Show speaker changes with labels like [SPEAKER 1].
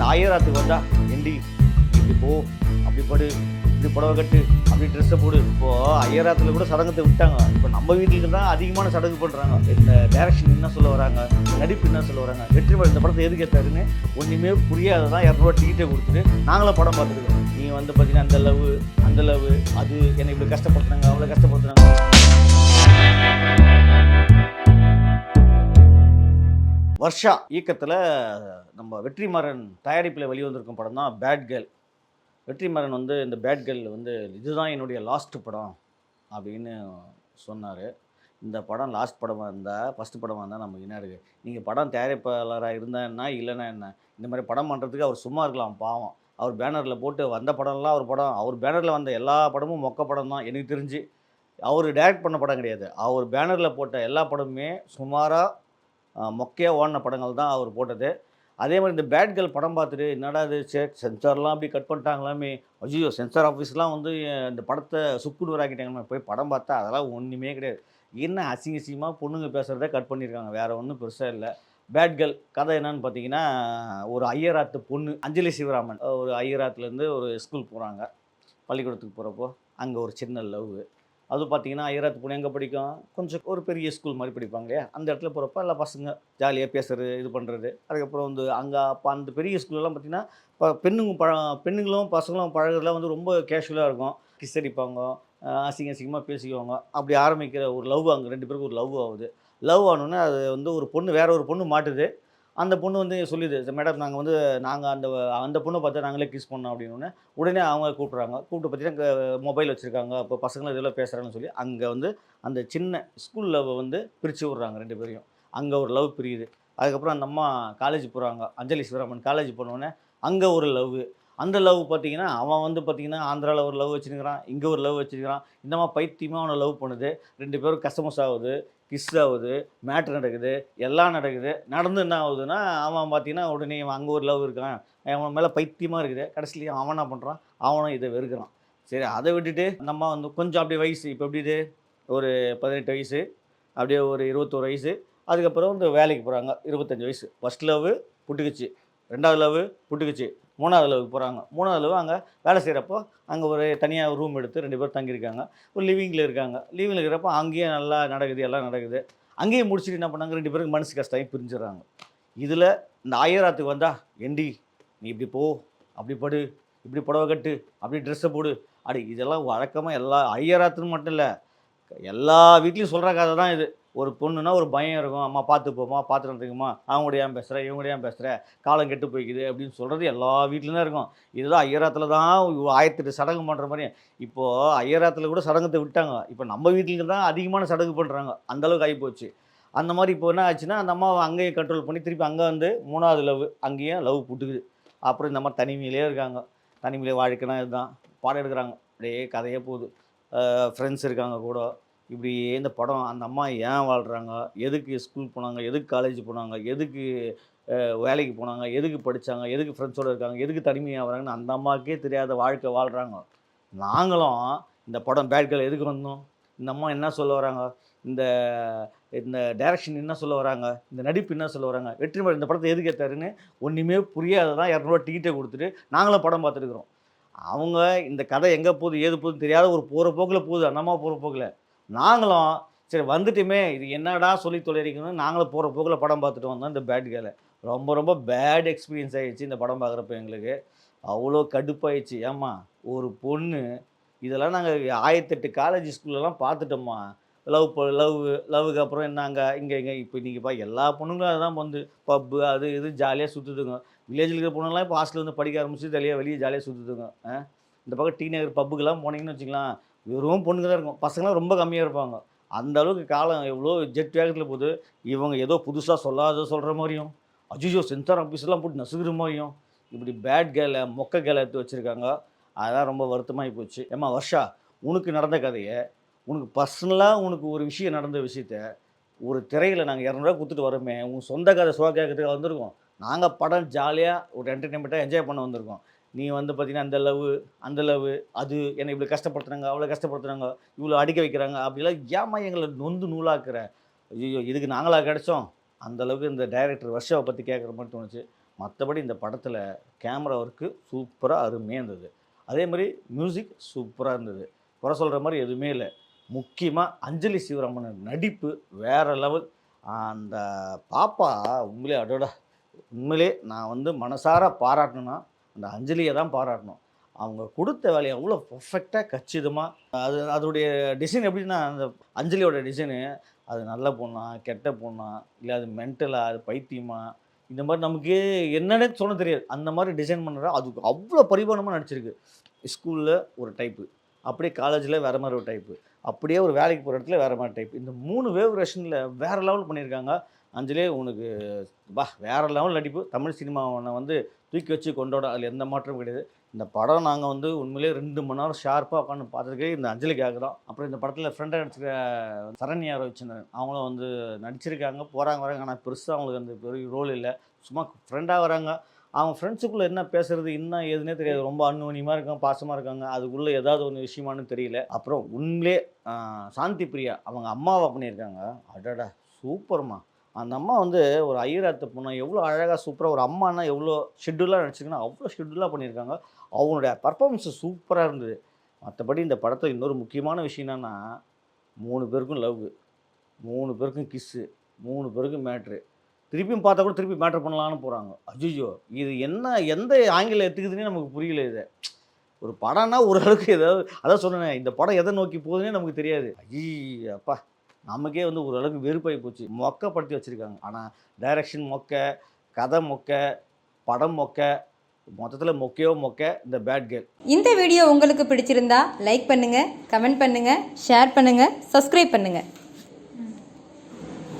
[SPEAKER 1] ஆயிரத்துக்கு வந்தா எண்டி இப்படி போ, அப்படி படு, இப்படி புடவை கட்டு, அப்படி ட்ரெஸ்ஸை போடு. இப்போது ஐயராத்தில் கூட சடங்கத்தை விட்டாங்க. இப்போ நம்ம வீட்டுக்கு தான் அதிகமான சடங்கு பண்ணுறாங்க. இந்த டைரக்ஷன் என்ன சொல்ல வராங்க, நடிப்பு என்ன சொல்ல வராங்க, வெற்றிமாறன் இந்த படத்தை எதுக்கு ஏற்றாருன்னு ஒன்றுமே புரியாததான் 200 டிக்கெட்டை கொடுத்துட்டு நாங்களும் படம் பார்த்துருக்கோம். நீங்கள் வந்து பார்த்தீங்கன்னா அந்த லவ் அது என்னை இப்படி கஷ்டப்படுத்துனாங்க, அவ்வளோ கஷ்டப்படுத்துனாங்க. வர்ஷா இயக்கத்தில் நம்ம வெற்றிமாறன் தயாரிப்பில் வெளிவந்திருக்கும் படம் தான் பேட் கேர்ள். வெற்றிமாறன் வந்து இந்த பேட் கேர்ள் வந்து இதுதான் என்னுடைய லாஸ்ட் படம் அப்படின்னு சொன்னார். இந்த படம் லாஸ்ட் படமாக இருந்தால், ஃபஸ்ட்டு படமாக இருந்தால் நமக்கு என்ன இருக்குது? நீங்கள் படம் தயாரிப்பாளராக இருந்தான்னா இல்லைன்னா என்ன? இந்த மாதிரி படம் பண்ணுறதுக்கு அவர் சும்மா இருக்கலாம், பாவம். அவர் பேனரில் போட்டு வந்த படம்லாம் அவர் படம், அவர் பேனரில் வந்த எல்லா படமும் மொக்க படம் தான் எனக்கு தெரிஞ்சு. அவர் டைரக்ட் பண்ண படம் கிடையாது. அவர் பேனரில் போட்ட எல்லா படமுமே சுமாராக மொக்கையாக ஓடின படங்கள் தான் அவர் போட்டது. அதே மாதிரி இந்த பேட் கேர்ள் படம் பார்த்துட்டு என்னடா இது சென்சார்லாம் அப்படி கட் பண்ணிட்டாங்களாமே, ஐயோ சென்சார் ஆஃபீஸ்லாம் வந்து இந்த படத்தை சுக்குநூறாக்கிட்டாங்கன்னு போய் படம் பார்த்தா அதெல்லாம் ஒன்றுமே கிடையாது. என்ன அசிங்கமாக பொண்ணுங்க பேசுகிறத கட் பண்ணியிருக்காங்க, வேறு ஒன்றும் பெருசாக இல்லை. பேட் கேர்ள் கதை என்னன்னு பார்த்தீங்கன்னா, ஒரு ஐயராத்து பொண்ணு அஞ்சலி சிவராமன் ஒரு ஐயராத்துலேருந்து ஒரு ஸ்கூல் போகிறாங்க. பள்ளிக்கூடத்துக்கு போகிறப்போ அங்கே ஒரு சின்ன லவ். அது பார்த்தீங்கன்னா ஐயராத்து பொண்ணு எங்கே படிக்கும், கொஞ்சம் ஒரு பெரிய ஸ்கூல் மாதிரி படிப்பாங்க இல்லையா, அந்த இடத்துல போகிறப்ப எல்லா பசங்க ஜாலியாக பேசுகிறது, இது பண்ணுறது. அதுக்கப்புறம் வந்து அங்கே அப்போ அந்த பெரிய ஸ்கூல்லலாம் பார்த்திங்கன்னா இப்போ பெண்ணுங்களும் பசங்களும் பழகிறதுலாம் வந்து ரொம்ப கேஷுவலாக இருக்கும். கிஸ் அடிப்பாங்க, அசிங்கமாக பேசிக்குவாங்க. அப்படி ஆரம்பிக்கிற ஒரு லவ் அங்கே 2 பேருக்கு ஒரு லவ் ஆகுது. லவ் ஆனோடனே அது வந்து ஒரு பொண்ணு வேற ஒரு பொண்ணு மாட்டுது. அந்த பொண்ணு வந்து சொல்லுது, மேடம் நாங்கள் அந்த பொண்ணை பார்த்தா நாங்களே கிஸ் பண்ணோம் அப்படின்னோடனே உடனே அவங்க கூப்பிட்றாங்க. கூப்பிட்டு பார்த்தீங்கன்னா மொபைல் வச்சுருக்காங்க, அப்போ பசங்களும் இதெல்லாம் பேசுகிறாங்கன்னு சொல்லி அங்கே வந்து அந்த சின்ன ஸ்கூல் லவ் வந்து பிரித்து விட்றாங்க 2 பேரையும். அங்கே ஒரு லவ் பிரியுது. அதுக்கப்புறம் அந்த அம்மா காலேஜ் போகிறாங்க, அஞ்சலி சிவராமன் காலேஜ் போனோடனே அங்கே ஒரு லவ். அந்த லவ் பார்த்தீங்கன்னா அவன் வந்து பார்த்தீங்கன்னா ஆந்திராவில் ஒரு லவ் வச்சுருக்கிறான், இங்கே ஒரு லவ் வச்சுருக்கிறான். இந்த மாதிரி பைத்தியமாக அவனை லவ் பண்ணுது. 2 பேரும் கஸ்டமர்ஸ் ஆகுது, கிஸ் ஆகுது, மேட்ரு நடக்குது, எல்லாம் நடக்குது. நடந்து என்ன ஆகுதுன்னா, அவன் பார்த்தீங்கன்னா உடனே அவன் அங்கே ஒரு லவ் இருக்கான், அவன் மேலே பைத்தியமாக இருக்குது. கடைசியில் அவன் என்ன பண்ணுறான், அவனும் இதை வெறுக்கிறான். சரி அதை விட்டுட்டு நம்ம வந்து கொஞ்சம் அப்படியே வயசு இப்போ எப்படி இது ஒரு 18 வயசு, அப்படியே ஒரு 21 வயசு. அதுக்கப்புறம் வந்து வேலைக்கு போகிறாங்க, 25 வயசு. ஃபஸ்ட் லவ் புட்டுக்குச்சு, 2வது லவ் புட்டுக்குச்சு, 3வது லவ்வுக்கு போகிறாங்க. 3வது லவ் அங்கே வேலை செய்கிறப்போ அங்கே ஒரு தனியாக ரூம் எடுத்து 2 பேர் தங்கியிருக்காங்க. ஒரு லிவிங்கில் இருக்காங்க. லிவிங்கில் இருக்கிறப்போ அங்கேயும் நல்லா நடக்குது, எல்லாம் நடக்குது. அங்கேயும் முடிச்சுட்டு என்ன பண்ணாங்க, 2 பேருக்கு மனசு கஷ்டம் பிரிஞ்சிடறாங்க. இதில் இந்த ஆயிரத்துக்கு வந்தா எண்டி நீ இப்படி போ, அப்படி படு, இப்படி புடவை கட்டு, அப்படி ட்ரெஸ்ஸை போடு, அப்படி இதெல்லாம் வழக்கமாக எல்லா ஐயராத்துன்னு மட்டும் இல்லை, எல்லா வீட்லேயும் சொல்கிற கதை தான் இது. ஒரு பொண்ணுன்னா ஒரு பயம் இருக்கும், அம்மா பார்த்து போமா, பார்த்து நடந்துக்குமா, அவங்க ஏன் பேசுகிற, இவங்க ஏன் பேசுகிற, காலம் கெட்டு போய்க்குது அப்படின்னு சொல்கிறது எல்லா வீட்லேயும் தான் இருக்கும். இதுதான் ஐயராத்தில் தான் 1008 சடங்கு பண்ணுற மாதிரி. இப்போது ஐயராத்தில் கூட சடங்கத்தை விட்டாங்க. இப்போ நம்ம வீட்டுக்கு தான் அதிகமான சடங்கு பண்ணுறாங்க, அந்தளவுக்கு ஆகிப்போச்சு. அந்த மாதிரி இப்போ என்ன ஆச்சுன்னா, அந்த அம்மாவை அங்கேயே கண்ட்ரோல் பண்ணி திருப்பி அங்கே வந்து 3வது லவ், அங்கேயும் லவ் புட்டுக்குது. அப்புறம் இந்த மாதிரி தனிமையிலே இருக்காங்க. தனிமையிலே வாழ்க்கைனா இதுதான், பாடம் எடுக்கிறாங்க, அப்படியே கதையே போகுது. ஃப்ரெண்ட்ஸ் இருக்காங்க கூட. இப்படியே இந்த படம் அந்த அம்மா ஏன் வாழ்கிறாங்க, எதுக்கு ஸ்கூல் போனாங்க, எதுக்கு காலேஜ் போனாங்க, எதுக்கு வேலைக்கு போனாங்க, எதுக்கு படித்தாங்க, எதுக்கு ஃப்ரெண்ட்ஸோடு இருக்காங்க, எதுக்கு தனிமையாக வராங்கன்னு அந்த அம்மாவுக்கே தெரியாத வாழ்க்கை வாழ்கிறாங்க. நாங்களும் இந்த படம் பேட் கேர்ள் எதுக்கு வந்தோம், இந்த அம்மா என்ன சொல்ல வராங்க, இந்த இந்த டைரக்ஷன் என்ன சொல்ல வராங்க, இந்த நடிப்பு என்ன சொல்ல வராங்க, வெற்றிமாறன் இந்த படத்தை எதுக்கு ஏற்றாருன்னு ஒன்றுமே புரியாததான் 200 டிக்கெட்டை கொடுத்துட்டு நாங்களும் படம் பார்த்துருக்குறோம். அவங்க இந்த கதை எங்கே போகுது ஏது போகுதுன்னு தெரியாத ஒரு போகிற போக்கில் போகுது, அந்த அம்மா போகிற போக்கில். நாங்களும் சரி வந்துட்டுமே இது என்னடா சொல்லி தொலைறிக்கணும்னு நாங்களும் போகிற போக்கில் படம் பார்த்துட்டு வந்தோம். இந்த பேட் கேர்ளை ரொம்ப ரொம்ப பேட் எக்ஸ்பீரியன்ஸ் ஆகிடுச்சு. இந்த படம் பார்க்குறப்ப எங்களுக்கு அவ்வளோ கடுப்பாயிடுச்சு. ஏம்மா ஒரு பொண்ணு இதெல்லாம் நாங்கள் 1008 காலேஜ் ஸ்கூல்லலாம் பார்த்துட்டோம்மா. லவ்வுக்கு அப்புறம் என்னங்க இங்கே இப்போ நீங்கள் எல்லா பொண்ணுங்களும் அதுதான் வந்து பப்பு அது இது ஜாலியாக சுற்றுதுங்க. வில்லேஜில் இருக்கிற பொண்ணுங்களாம் இப்போ ஹாஸ்டலில் வந்து படிக்க ஆரம்பிச்சு வெளியே ஜாலியாக சுற்றுதுங்க. இந்த பக்கம் டி நகர் பப்புக்கெல்லாம் போனீங்கன்னு வச்சுக்கலாம், வெறும் பொண்ணுங்க தான் இருக்கும், பசங்களாம் ரொம்ப கம்மியாக இருப்பாங்க. அந்த அளவுக்கு காலம் எவ்வளோ ஜெட் வேகத்தில் போகுது. இவங்க ஏதோ புதுசாக சொல்லாத சொல்கிற மாதிரியும், அஜிஜோ சென்சார் ஆஃபீஸ்லாம் போட்டு நசுக்கிற மாதிரியும், இப்படி பேட் கேலை மொக்க கேலை எடுத்து வச்சுருக்காங்க. அதான் ரொம்ப வருத்தமாகி போச்சு. ஏம்மா வர்ஷா, உனக்கு நடந்த கதையை, உனக்கு பர்சனலாக உனக்கு ஒரு விஷயம் நடந்த விஷயத்த ஒரு திரையில் நாங்கள் 200 கொடுத்துட்டு வரோமே, உங்கள் சொந்த கதை சுவா கேட்கறதுக்கு வந்திருக்கோம். நாங்கள் படம் ஜாலியாக ஒரு என்டர்டெயின்மெண்ட்டாக என்ஜாய் பண்ண வந்திருக்கோம். நீ வந்து பார்த்தீங்கன்னா அந்த லவ் அது என்னை இப்படி கஷ்டப்படுத்துனாங்க, அவ்வளோ கஷ்டப்படுத்துனாங்க, இவ்வளோ அடிக்க வைக்கிறாங்க அப்படிலாம் ஏம்மா எங்களை நொந்து நூலாக்குற. ஐயோ இதுக்கு நாங்களாக கிடச்சோம். அந்தளவுக்கு இந்த டைரக்டர் வர்ஷாவை பற்றி கேட்குற மாதிரி தோணுச்சு. மற்றபடி இந்த படத்தில் கேமரா ஒர்க்கு சூப்பராக அருமையாக இருந்தது. அதே மாதிரி மியூசிக் சூப்பராக இருந்தது. குறை சொல்கிற மாதிரி எதுவுமே இல்லை. முக்கியமாக அஞ்சலி சிவராமன் நடிப்பு வேறு லெவல். அந்த பாப்பா உண்மையிலே அடோடா, உண்மையிலே நான் வந்து மனசார பாராட்டணும்னா அந்த அஞ்சலியை தான் பாராட்டணும். அவங்க கொடுத்த வேலையை அவ்வளோ பர்ஃபெக்டாக கச்சிதமாக அதோடைய டிசைன் எப்படின்னா, அந்த அஞ்சலியோட டிசைனு அது நல்ல பொண்ணா, கெட்ட பொண்ணா, இல்லை அது மென்டலா, அது பைத்தியமா, இந்த மாதிரி நமக்கு என்னன்னே சொல்ல தெரியாது. அந்த மாதிரி டிசைன் பண்ணுறா. அதுக்கு அவ்வளோ பரிமாணமாக நடிச்சிருக்கு. ஸ்கூலில் ஒரு டைப்பு, அப்படியே காலேஜில் வேறு மாதிரி ஒரு டைப்பு, அப்படியே ஒரு வேலைக்கு போகிற இடத்துல வேறு மாதிரி டைப். இந்த 3 வேரியேஷனில் வேறு லெவல் பண்ணியிருக்காங்க. அஞ்சலியே உனக்கு வேறு லெவல் நடிப்பு. தமிழ் சினிமாவை வந்து தூக்கி வச்சு கொண்டோட, அதில் எந்த மாற்றமும் கிடையாது. இந்த படம் நாங்கள் வந்து உண்மையிலேயே 2 மணி நேரம் ஷார்ப்பாக உட்காந்து பார்த்துருக்கே இந்த அஞ்சலிக்காக தான். அப்புறம் இந்த படத்தில் ஃப்ரெண்டாக நடிச்சிருக்க சரண்யா ரவிச்சந்திரன் அவங்களும் வந்து நடிச்சிருக்காங்க, போகிறாங்க வராங்க. ஆனால் பெருசாக அவங்களுக்கு அந்த பெரிய ரோல் இல்லை, சும்மா ஃப்ரெண்டாக வராங்க. அவங்க ஃப்ரெண்ட்ஸுக்குள்ளே என்ன பேசுகிறது என்ன ஏதுன்னே தெரியாது. ரொம்ப அந்யோன்யமாக இருக்காங்க, பாசமாக இருக்காங்க. அதுக்குள்ளே ஏதாவது ஒன்று விஷயமானு தெரியல. அப்புறம் உண்மையிலே சாந்தி பிரியா அவங்க அம்மாவை பண்ணியிருக்காங்க. அடடா சூப்பர்மா. அந்த அம்மா வந்து ஒரு ஐயராத்த பொண்ணு எவ்வளோ அழகாக சூப்பராக ஒரு அம்மானா எவ்வளோ ஷெட்யூலாக நடிச்சிருக்குன்னா அவ்வளோ ஷெட்யூலாக பண்ணியிருக்காங்க. அவங்களுடைய பர்ஃபார்மன்ஸு சூப்பராக இருந்தது. மற்றபடி இந்த படத்தில் இன்னொரு முக்கியமான விஷயம் என்னென்னா, 3 பேருக்கும் லவ், 3 பேருக்கும் கிஸ்ஸு, 3 பேருக்கும் மேட்ரு. திருப்பியும் பார்த்தா கூட திருப்பி மேட்ரு பண்ணலான்னு போகிறாங்க. அய்யய்யோ, இது என்ன எந்த ஆங்கிளில் எடுத்துக்குதுன்னே நமக்கு புரியல. இது ஒரு படம்னா ஓரளவுக்கு ஏதாவது, அதான் சொன்னேனே, இந்த படம் எதை நோக்கி போகுதுன்னே நமக்கு தெரியாது. அப்பா, நமக்கே வந்து ஓரளவுக்கு வெறுப்பாகி போச்சு. மொக்கப்படுத்தி வச்சுருக்காங்க. ஆனால் டைரக்ஷன் மொக்க, கதை மொக்க, படம் மொக்க, மொத்தத்தில் மொக்கையோ மொக்க இந்த பேட் கேர்ள்.
[SPEAKER 2] இந்த வீடியோ உங்களுக்கு பிடிச்சிருந்தா லைக் பண்ணுங்கள், கமெண்ட் பண்ணுங்கள், ஷேர் பண்ணுங்கள், சப்ஸ்கிரைப் பண்ணுங்கள்.